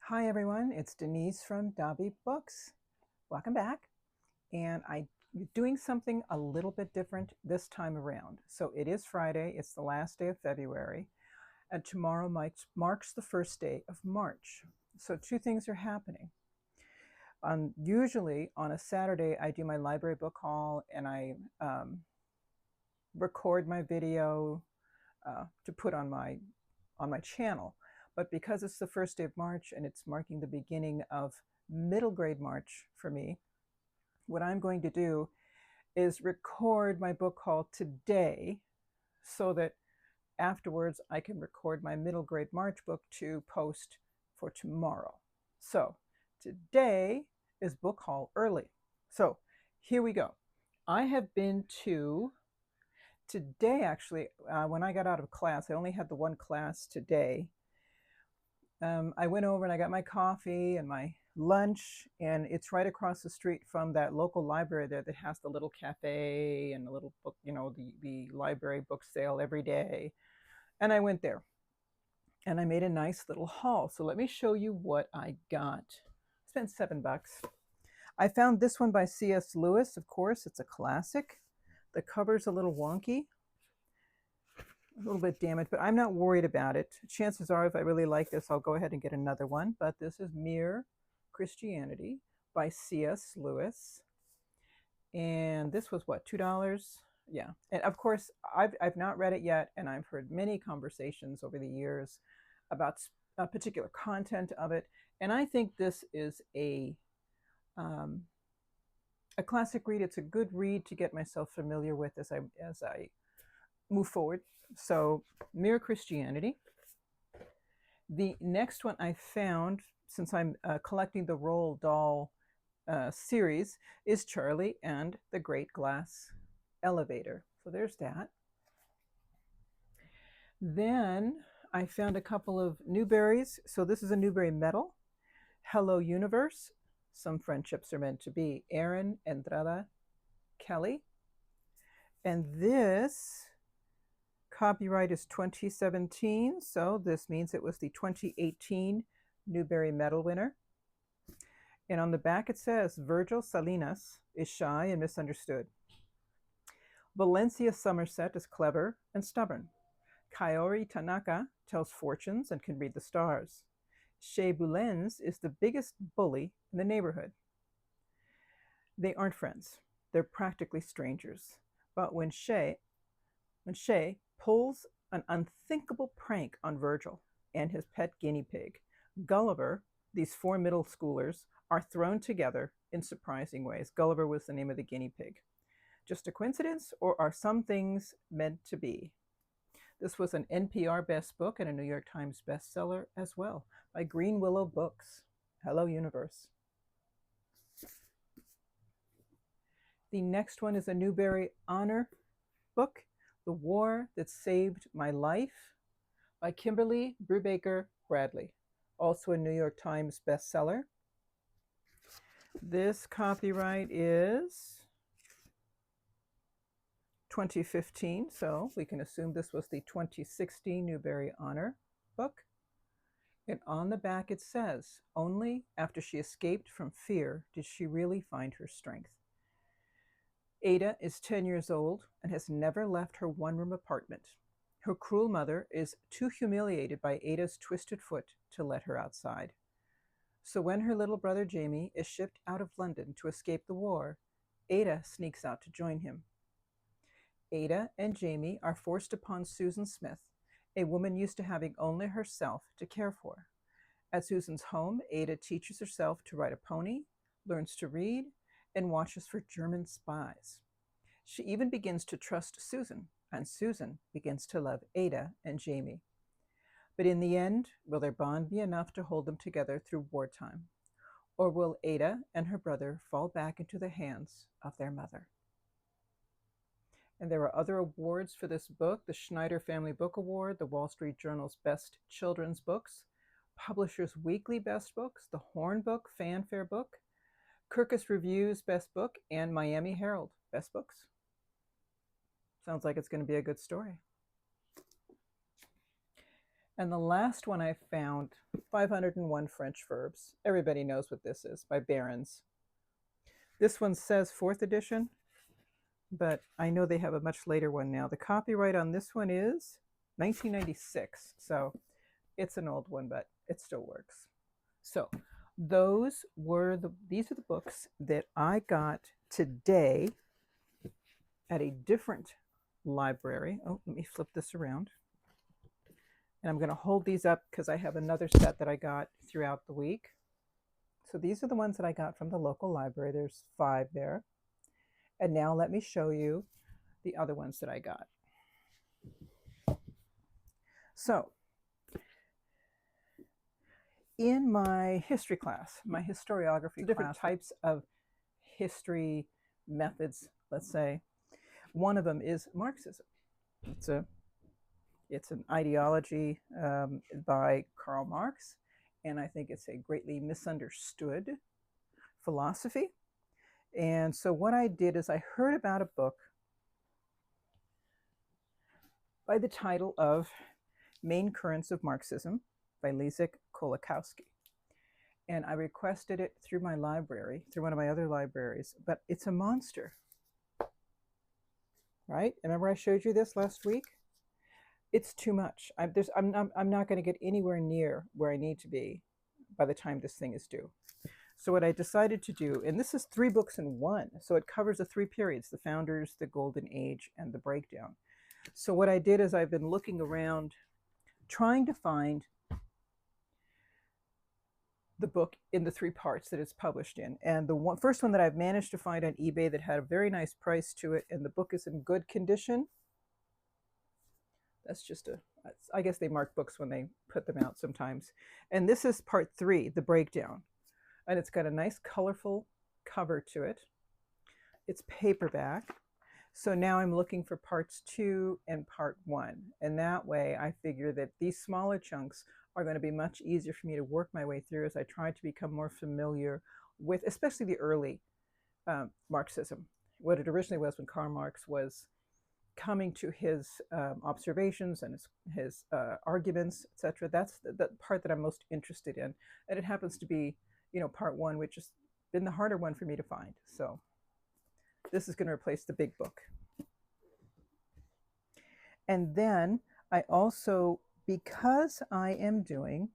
Hi everyone, it's Denise from Dobby Books. Welcome back. And I'm doing something a little bit different this time around. So it is Friday, it's the last day of February, and tomorrow marks the first day of March. So two things are happening. Usually on a Saturday, I do my library book haul and I record my video to put on my channel. But because it's the first day of March and it's marking the beginning of middle grade March for me, what I'm going to do is record my book haul today so that afterwards I can record my middle grade March book to post for tomorrow. So today is book haul early. So here we go. I have been to today actually, when I got out of class, I only had the one class today. I went over and I got my coffee and my lunch, and it's right across the street from that local library there that has the little cafe and the little book, the library book sale every day. And I went there and I made a nice little haul. So let me show you what I got. I spent $7. I found this one by C.S. Lewis. Of course, it's a classic. The cover's a little wonky, a little bit damaged, but I'm not worried about it. Chances are, if I really like this, I'll go ahead and get another one. But this is Mere Christianity by C.S. Lewis. And this was what, $2? Yeah. And of course, I've not read it yet, and I've heard many conversations over the years about a particular content of it. And I think this is a classic read. It's a good read to get myself familiar with as I move forward. So, Mere Christianity. The next one I found, since I'm collecting the Roald Dahl series, is Charlie and the Great Glass Elevator. So there's that. Then I found a couple of Newberries. So this is a Newbery Medal. Hello Universe. Some Friendships Are Meant to Be. Aaron Andrada Kelly. And this copyright is 2017, so this means it was the 2018 Newbery Medal winner. And on the back it says, Virgil Salinas is shy and misunderstood. Valencia Somerset is clever and stubborn. Kaori Tanaka tells fortunes and can read the stars. Shea Boulens is the biggest bully in the neighborhood. They aren't friends. They're practically strangers. But when Shea pulls an unthinkable prank on Virgil and his pet guinea pig, Gulliver, these four middle schoolers are thrown together in surprising ways. Gulliver was the name of the guinea pig. Just a coincidence, or are some things meant to be? This was an NPR Best Book and a New York Times bestseller as well by Green Willow Books. Hello, Universe. The next one is a Newbery Honor book, The War That Saved My Life by Kimberly Brubaker Bradley, also a New York Times bestseller. This copyright is 2015, so we can assume this was the 2016 Newbery Honor book. And on the back it says, only after she escaped from fear did she really find her strength. Ada is 10 years old and has never left her one-room apartment. Her cruel mother is too humiliated by Ada's twisted foot to let her outside. So when her little brother Jamie is shipped out of London to escape the war, Ada sneaks out to join him. Ada and Jamie are forced upon Susan Smith, a woman used to having only herself to care for. At Susan's home, Ada teaches herself to ride a pony, learns to read, and watches for German spies. She even begins to trust Susan, and Susan begins to love Ada and Jamie. But in the end, will their bond be enough to hold them together through wartime? Or will Ada and her brother fall back into the hands of their mother? And there are other awards for this book: the Schneider Family Book Award, the Wall Street Journal's Best Children's Books, Publishers Weekly Best Books, the Horn Book Fanfare Book, Kirkus Review's Best Book, and Miami Herald Best Books. Sounds like it's going to be a good story. And the last one I found, 501 French Verbs. Everybody knows what this is, by Barron's. This one says 4th edition, but I know they have a much later one now. The copyright on this one is 1996, so it's an old one, but it still works. So these are the books that I got today at a different library. Oh, let me flip this around. And I'm going to hold these up because I have another set that I got throughout the week. So these are the ones that I got from the local library. There's 5 there. And now let me show you the other ones that I got. So in my history class, my historiography different types of history methods, let's say, one of them is Marxism. It's an ideology by Karl Marx, and I think it's a greatly misunderstood philosophy. And so what I did is I heard about a book by the title of Main Currents of Marxism by Leszek Kolakowski. And I requested it through my library, through one of my other libraries, but it's a monster, right? Remember I showed you this last week? It's too much. I'm not going to get anywhere near where I need to be by the time this thing is due. So what I decided to do, and this is 3 books in one, so it covers the 3 periods, the Founders, the Golden Age, and the Breakdown. So what I did is I've been looking around trying to find the book in the 3 parts that it's published in. And the first one that I've managed to find on eBay that had a very nice price to it, and the book is in good condition. That's just I guess they mark books when they put them out sometimes. And this is part 3, the Breakdown. And it's got a nice colorful cover to it. It's paperback. So now I'm looking for parts 2 and part 1. And that way I figure that these smaller chunks are going to be much easier for me to work my way through as I try to become more familiar with, especially the early Marxism, what it originally was when Karl Marx was coming to his observations and his arguments, etc. That's the part that I'm most interested in. And it happens to be, part 1, which has been the harder one for me to find. So this is going to replace the big book. And then I also, because I am doing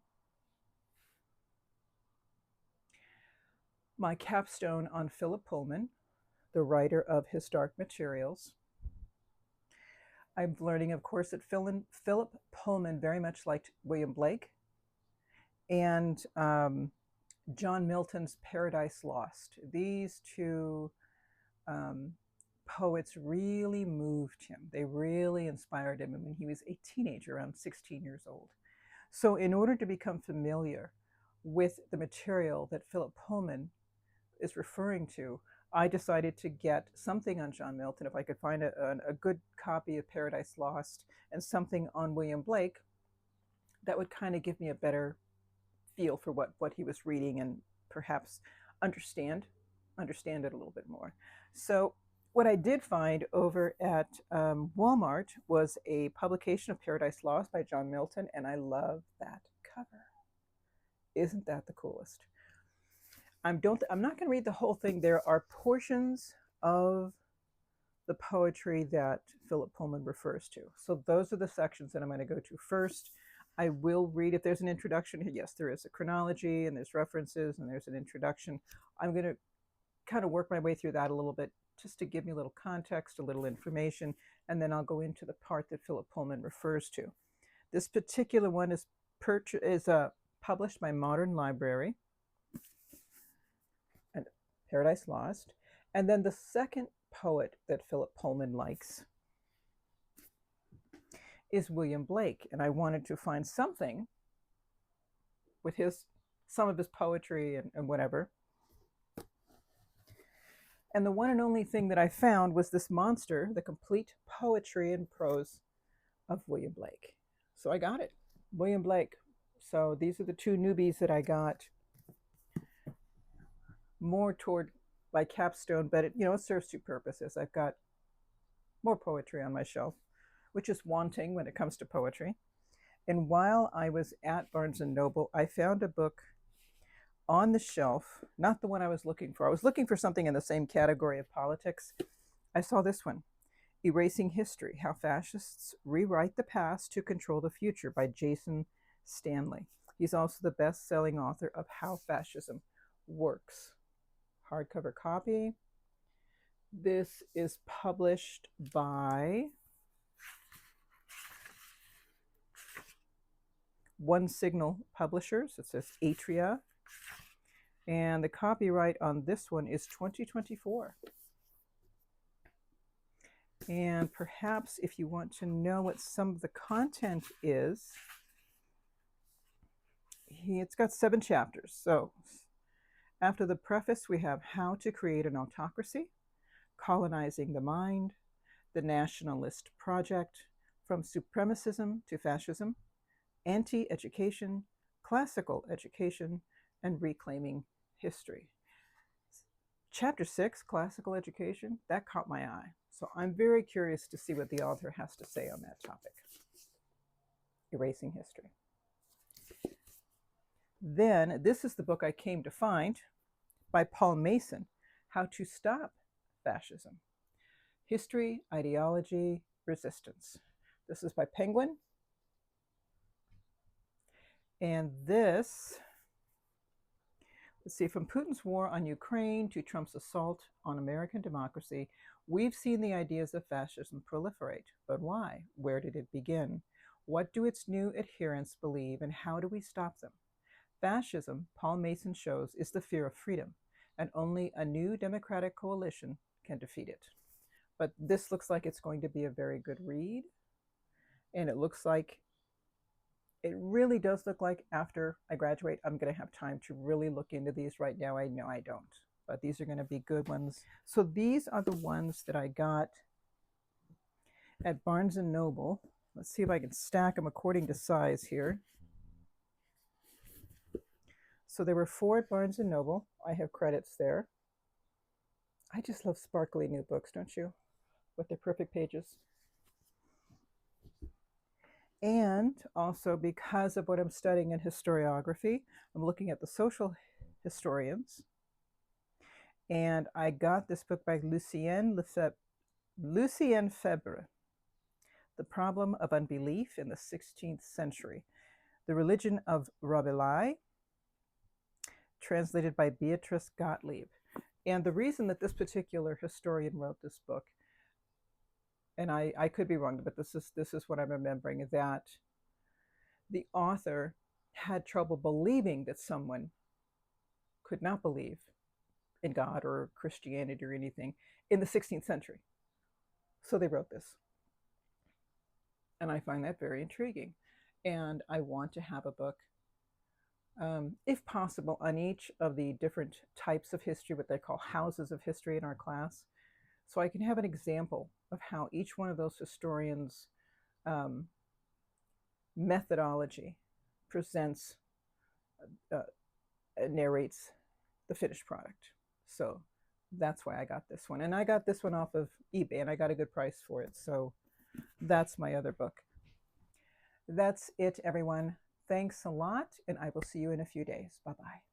my capstone on Philip Pullman, the writer of Historic Materials, I'm learning, of course, that Philip Pullman very much liked William Blake and John Milton's Paradise Lost. These 2 poets really moved him. They really inspired him when he was a teenager, around 16 years old. So in order to become familiar with the material that Philip Pullman is referring to, I decided to get something on John Milton, if I could find a good copy of Paradise Lost, and something on William Blake that would kind of give me a better feel for what he was reading and perhaps understand it a little bit more. So what I did find over at Walmart was a publication of Paradise Lost by John Milton, and I love that cover. Isn't that the coolest? I'm not going to read the whole thing. There are portions of the poetry that Philip Pullman refers to. So those are the sections that I'm going to go to first. I will read, if there's an introduction, yes, there is a chronology and there's references and there's an introduction. I'm going to kind of work my way through that a little bit just to give me a little context, a little information, and then I'll go into the part that Philip Pullman refers to. This particular one is published by Modern Library and Paradise Lost. And then the second poet that Philip Pullman likes is William Blake, and I wanted to find something with some of his poetry and whatever. And the one and only thing that I found was this monster, The Complete Poetry and Prose of William Blake. So I got it, William Blake. So these are the 2 newbies that I got, more toward my capstone, but it serves 2 purposes. I've got more poetry on my shelf, which is wanting when it comes to poetry. And while I was at Barnes and Noble, I found a book on the shelf, not the one I was looking for. I was looking for something in the same category of politics. I saw this one, Erasing History: How Fascists Rewrite the Past to Control the Future by Jason Stanley. He's also the best-selling author of How Fascism Works. Hardcover copy. This is published by One Signal Publishers. It says Atria. And the copyright on this one is 2024. And perhaps if you want to know what some of the content is, it's got 7 chapters. So after the preface, we have How to Create an Autocracy, Colonizing the Mind, The Nationalist Project, From Supremacism to Fascism, Anti-Education, Classical Education, and Reclaiming History. Chapter 6, Classical Education, that caught my eye. So I'm very curious to see what the author has to say on that topic. Erasing History. Then, this is the book I came to find by Paul Mason, How to Stop Fascism: History, Ideology, Resistance. This is by Penguin. And this, let's see, from Putin's war on Ukraine to Trump's assault on American democracy, we've seen the ideas of fascism proliferate. But why? Where did it begin? What do its new adherents believe, and how do we stop them? Fascism, Paul Mason shows, is the fear of freedom, and only a new democratic coalition can defeat it. But this looks like it's going to be a very good read, and it looks like, it really does look like after I graduate, I'm going to have time to really look into these. Right now, I know I don't, but these are going to be good ones. So these are the ones that I got at Barnes and Noble. Let's see if I can stack them according to size here. So there were 4 at Barnes and Noble. I have credits there. I just love sparkly new books, don't you? With their perfect pages. And also, because of what I'm studying in historiography, I'm looking at the social historians. And I got this book by Lucien Febvre, The Problem of Unbelief in the 16th Century, The Religion of Rabelais, translated by Beatrice Gottlieb. And the reason that this particular historian wrote this book, and I could be wrong, but this is what I'm remembering, that the author had trouble believing that someone could not believe in God or Christianity or anything in the 16th century. So they wrote this. And I find that very intriguing. And I want to have a book, if possible, on each of the different types of history, what they call houses of history in our class. So I can have an example of how each one of those historians' methodology presents, narrates the finished product. So that's why I got this one. And I got this one off of eBay, and I got a good price for it. So that's my other book. That's it, everyone. Thanks a lot, and I will see you in a few days. Bye-bye.